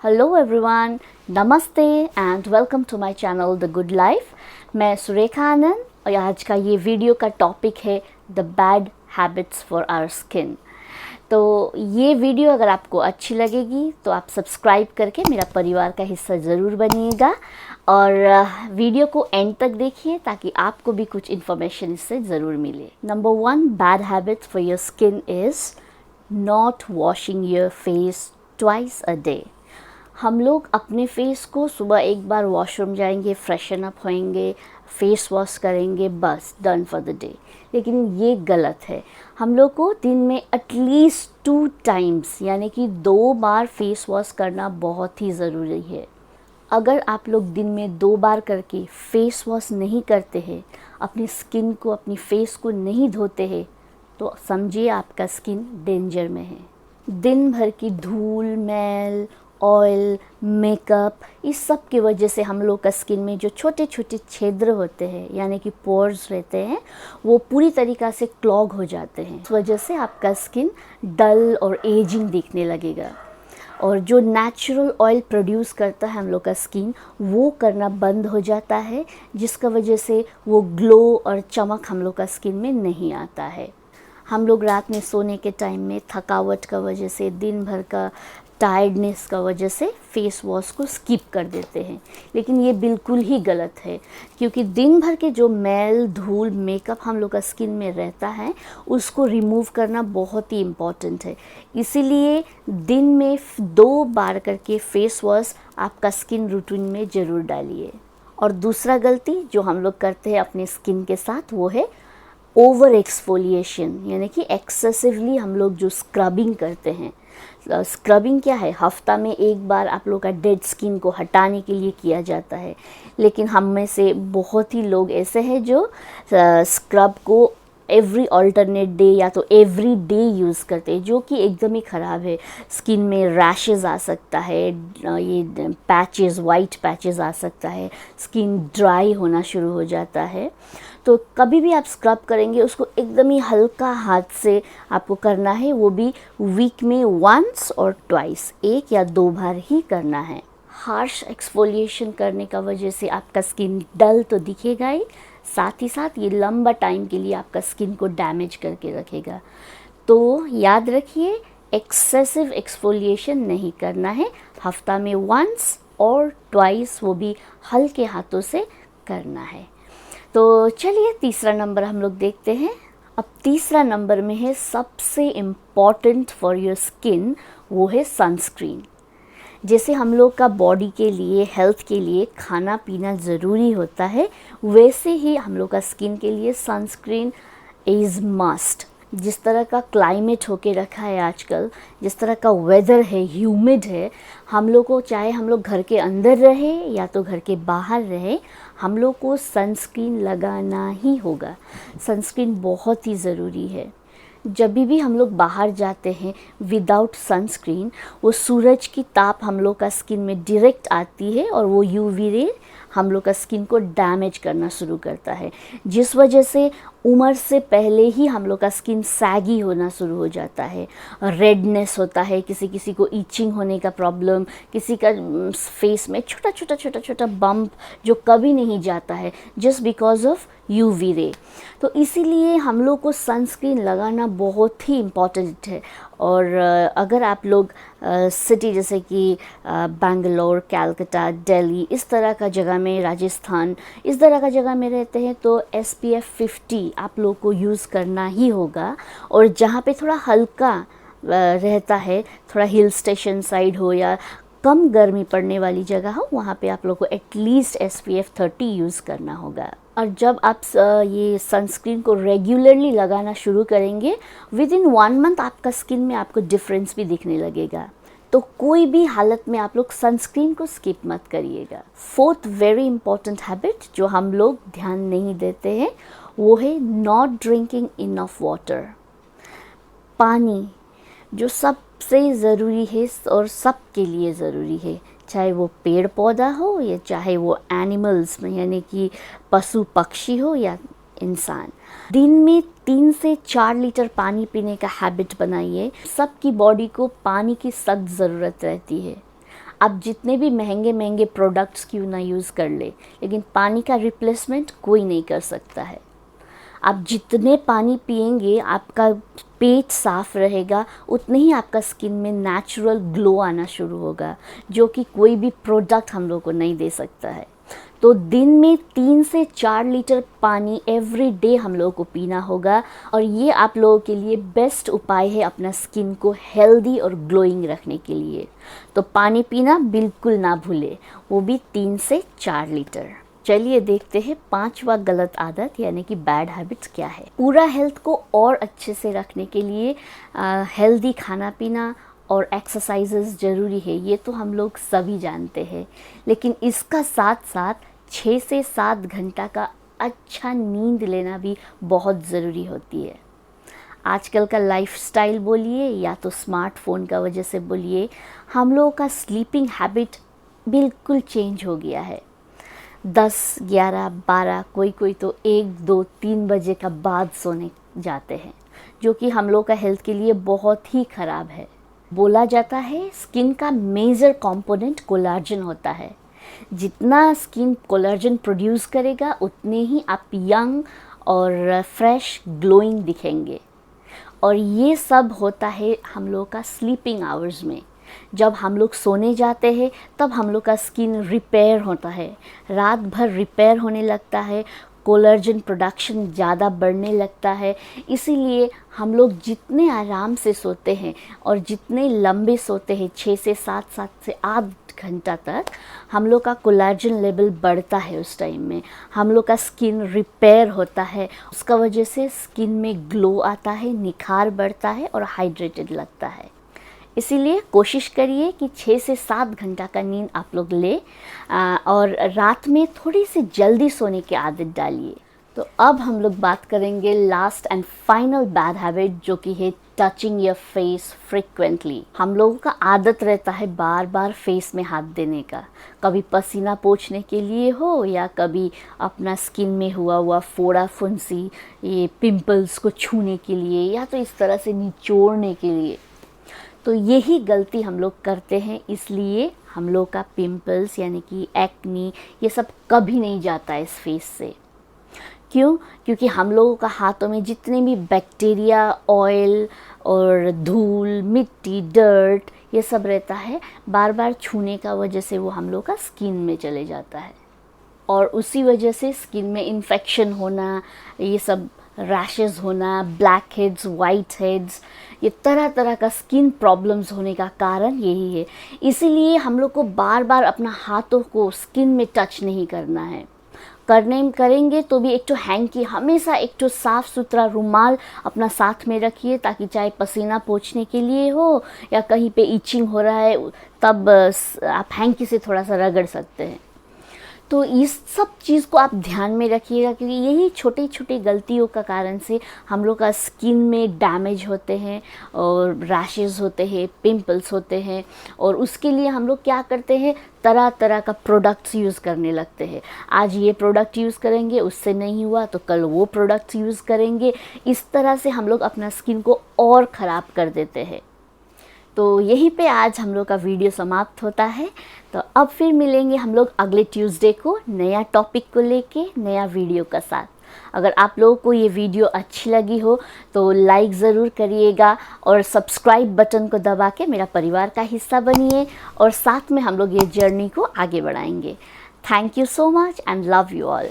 Hello everyone, नमस्ते and welcome to my channel the good life. मैं सुरेखा आनंद और आज का ये वीडियो का टॉपिक है the bad habits for our skin. तो ये वीडियो अगर आपको अच्छी लगेगी तो आप सब्सक्राइब करके मेरा परिवार का हिस्सा ज़रूर बनिएगा और वीडियो को एंड तक देखिए ताकि आपको भी कुछ इन्फॉर्मेशन इससे ज़रूर मिले। Number 1 bad habits for your skin is not washing your face twice a day. हम लोग अपने फेस को सुबह एक बार वॉशरूम जाएंगे, फ्रेशन अप होएंगे, फेस वॉश करेंगे, बस डन फॉर द डे। लेकिन ये गलत है। हम लोग को दिन में एटलीस्ट 2 टाइम्स यानी कि 2 बार फेस वॉश करना बहुत ही ज़रूरी है। अगर आप लोग दिन में 2 बार करके फेस वॉश नहीं करते हैं, अपनी स्किन को, अपनी फेस को नहीं धोते हैं, तो समझिए आपका स्किन डेंजर में है। दिन भर की धूल, मैल, ऑयल, मेकअप, इस सब की वजह से हम लोग का स्किन में जो छोटे छोटे छिद्र होते हैं यानी कि पोर्स रहते हैं, वो पूरी तरीक़ा से क्लॉग हो जाते हैं। इस वजह से आपका स्किन डल और एजिंग दिखने लगेगा और जो नेचुरल ऑयल प्रोड्यूस करता है हम लोग का स्किन, वो करना बंद हो जाता है, जिसका वजह से वो ग्लो और चमक हम लोग का स्किन में नहीं आता है। हम लोग रात में सोने के टाइम में थकावट का वजह से, दिन भर का टायर्डनेस का वजह से फेस वॉश को स्किप कर देते हैं, लेकिन ये बिल्कुल ही गलत है क्योंकि दिन भर के जो मैल, धूल, मेकअप हम लोग का स्किन में रहता है, उसको रिमूव करना बहुत ही इम्पॉर्टेंट है। इसीलिए दिन में 2 बार करके फेस वॉश आपका स्किन रूटीन में ज़रूर डालिए। और दूसरा गलती जो हम लोग करते हैं अपने स्किन के साथ, वो है ओवर एक्सफोलिएशन, यानी कि एक्सेसिवली हम लोग जो स्क्रबिंग करते हैं। स्क्रबिंग क्या है? हफ्ता में 1 बार आप लोग का डेड स्किन को हटाने के लिए किया जाता है, लेकिन हम में से बहुत ही लोग ऐसे हैं जो स्क्रब को एवरी अल्टरनेट डे या तो एवरी डे यूज़ करते हैं, जो कि एकदम ही ख़राब है। स्किन में रैशेस आ सकता है, ये पैचेस, वाइट पैचेस आ सकता है, स्किन ड्राई होना शुरू हो जाता है। तो कभी भी आप स्क्रब करेंगे उसको एकदम ही हल्का हाथ से आपको करना है, वो भी वीक में 1 और 2, 1 या 2 बार ही करना है। हार्श एक्सफोलिएशन करने का वजह से आपका स्किन डल तो दिखेगा ही, साथ ही साथ ये लंबा टाइम के लिए आपका स्किन को डैमेज करके रखेगा। तो याद रखिए, एक्सेसिव एक्सफोलिएशन नहीं करना है, हफ्ता में 1 और 2, वो भी हल्के हाथों से करना है। तो चलिए तीसरा नंबर हम लोग देखते हैं। अब तीसरा नंबर में है सबसे इम्पॉर्टेंट फॉर योर स्किन, वो है सनस्क्रीन। जैसे हम लोग का बॉडी के लिए, हेल्थ के लिए खाना पीना ज़रूरी होता है, वैसे ही हम लोग का स्किन के लिए सनस्क्रीन इज़ मस्ट। जिस तरह का क्लाइमेट होके रखा है आजकल, जिस तरह का वेदर है, ह्यूमिड है, हम लोग को, चाहे हम लोग घर के अंदर रहे या तो घर के बाहर रहे, हम लोग को सनस्क्रीन लगाना ही होगा। सनस्क्रीन बहुत ही ज़रूरी है। जब भी हम लोग बाहर जाते हैं विदाउट सनस्क्रीन, वो सूरज की ताप हम लोग का स्किन में डायरेक्ट आती है और वो यूवी रे हम लोग का स्किन को डैमेज करना शुरू करता है, जिस वजह से उम्र से पहले ही हम लोग का स्किन सैगी होना शुरू हो जाता है, रेडनेस होता है, किसी किसी को ईचिंग होने का प्रॉब्लम, किसी का फेस में छोटा छोटा बम्प जो कभी नहीं जाता है, just because of UV ray. तो इसीलिए हम लोग को सनस्क्रीन लगाना बहुत ही इम्पॉर्टेंट है। और अगर आप लोग सिटी जैसे कि बेंगलोर, कलकत्ता, दिल्ली, इस तरह का जगह में, राजस्थान, इस तरह का जगह में रहते हैं तो SPF 50 आप लोग को यूज़ करना ही होगा। और जहाँ पे थोड़ा हल्का रहता है, थोड़ा हिल स्टेशन साइड हो या कम गर्मी पड़ने वाली जगह हो, वहाँ पे आप लोग को एटलीस्ट SPF 30 यूज़ करना होगा। और जब आप ये सनस्क्रीन को रेगुलरली लगाना शुरू करेंगे, विद इन 1 मंथ आपका स्किन में आपको डिफरेंस भी दिखने लगेगा। तो कोई भी हालत में आप लोग सनस्क्रीन को स्किप मत करिएगा। 4th वेरी इंपॉर्टेंट हैबिट जो हम लोग ध्यान नहीं देते हैं, वो है नॉट ड्रिंकिंग इनफ वाटर। पानी जो सबसे ज़रूरी है और सबके लिए ज़रूरी है, चाहे वो पेड़ पौधा हो या चाहे वो एनिमल्स में यानी कि पशु पक्षी हो या इंसान, दिन में 3 से 4 लीटर पानी पीने का हैबिट बनाइए। सबकी बॉडी को पानी की सख्त ज़रूरत रहती है। आप जितने भी महंगे महंगे प्रोडक्ट्स क्यों ना यूज़ कर ले, लेकिन पानी का रिप्लेसमेंट कोई नहीं कर सकता है। आप जितने पानी पिएंगे, आपका पेट साफ़ रहेगा, उतने ही आपका स्किन में नेचुरल ग्लो आना शुरू होगा, जो कि कोई भी प्रोडक्ट हम लोग को नहीं दे सकता है। तो दिन में 3 से 4 लीटर पानी एवरी डे हम लोगों को पीना होगा, और ये आप लोगों के लिए बेस्ट उपाय है अपना स्किन को हेल्दी और ग्लोइंग रखने के लिए। तो पानी पीना बिल्कुल ना भूले, वो भी 3 से 4 लीटर। चलिए देखते हैं 5वां गलत आदत यानी कि बैड हैबिट्स क्या है। पूरा हेल्थ को और अच्छे से रखने के लिए हेल्दी खाना पीना और एक्सरसाइजेस ज़रूरी है, ये तो हम लोग सभी जानते हैं। लेकिन इसका साथ साथ 6 से 7 घंटा का अच्छा नींद लेना भी बहुत ज़रूरी होती है। आजकल का लाइफस्टाइल बोलिए या तो स्मार्टफोन का वजह से बोलिए, हम लोगों का स्लीपिंग हैबिट बिल्कुल चेंज हो गया है। 10, 11, 12, कोई तो 1, 2, 3 बजे का बाद सोने जाते हैं, जो कि हम लोग का हेल्थ के लिए बहुत ही ख़राब है। बोला जाता है स्किन का मेजर कंपोनेंट कोलाजन होता है। जितना स्किन कोलाजन प्रोड्यूस करेगा, उतने ही आप यंग और फ्रेश ग्लोइंग दिखेंगे। और ये सब होता है हम लोग का स्लीपिंग आवर्स में। जब हम लोग सोने जाते हैं तब हम लोग का स्किन रिपेयर होता है, रात भर रिपेयर होने लगता है, कोलाजन प्रोडक्शन ज़्यादा बढ़ने लगता है। इसीलिए हम लोग जितने आराम से सोते हैं और जितने लंबे सोते हैं, 6 से 7 से 8 घंटा तक, हम लोग का कोलाजन लेवल बढ़ता है। उस टाइम में हम लोग का स्किन रिपेयर होता है, उसका वजह से स्किन में ग्लो आता है, निखार बढ़ता है और हाइड्रेटेड लगता है। इसीलिए कोशिश करिए कि 6 से 7 घंटा का नींद आप लोग ले, और रात में थोड़ी सी जल्दी सोने की आदत डालिए। तो अब हम लोग बात करेंगे last and final bad habit, जो कि है टचिंग योर फेस फ्रिक्वेंटली। हम लोगों का आदत रहता है बार बार फेस में हाथ देने का, कभी पसीना पोंछने के लिए हो या कभी अपना स्किन में हुआ फोड़ा फुंसी, ये पिंपल्स को छूने के लिए, या तो इस तरह से निचोड़ने के लिए। तो यही गलती हम लोग करते हैं, इसलिए हम लोग का पिंपल्स यानी कि एक्नी ये सब कभी नहीं जाता है इस फेस से। क्यों? क्योंकि हम लोगों का हाथों में जितने भी बैक्टीरिया, ऑयल और धूल, मिट्टी, डर्ट ये सब रहता है, बार बार छूने का वजह से वो हम लोग का स्किन में चले जाता है, और उसी वजह से स्किन में इन्फेक्शन होना, ये सब रैशेस होना, ब्लैक हेड्स, वाइट हेड्स, ये तरह तरह का स्किन प्रॉब्लम्स होने का कारण यही है। इसीलिए हम लोग को बार बार अपना हाथों को स्किन में टच नहीं करना है। करेंगे तो भी एक तो हैंकी, हमेशा एक तो साफ़ सुथरा रुमाल अपना साथ में रखिए, ताकि चाहे पसीना पोंछने के लिए हो या कहीं पे इचिंग हो रहा है, तब आप हैंकी से थोड़ा सा रगड़ सकते हैं। तो इस सब चीज़ को आप ध्यान में रखिएगा, क्योंकि यही छोटी छोटी गलतियों का कारण से हम लोग का स्किन में डैमेज होते हैं और रैशेस होते हैं, पिंपल्स होते हैं। और उसके लिए हम लोग क्या करते हैं, तरह तरह का प्रोडक्ट्स यूज़ करने लगते हैं। आज ये प्रोडक्ट यूज़ करेंगे, उससे नहीं हुआ तो कल वो प्रोडक्ट्स यूज़ करेंगे। इस तरह से हम लोग अपना स्किन को और ख़राब कर देते हैं। तो यहीं पे आज हम लोग का वीडियो समाप्त होता है। तो अब फिर मिलेंगे हम लोग अगले ट्यूसडे को नया टॉपिक को लेके, नया वीडियो का साथ। अगर आप लोगों को ये वीडियो अच्छी लगी हो तो लाइक ज़रूर करिएगा, और सब्सक्राइब बटन को दबा के मेरा परिवार का हिस्सा बनिए, और साथ में हम लोग ये जर्नी को आगे बढ़ाएंगे। Thank you so much and love you all.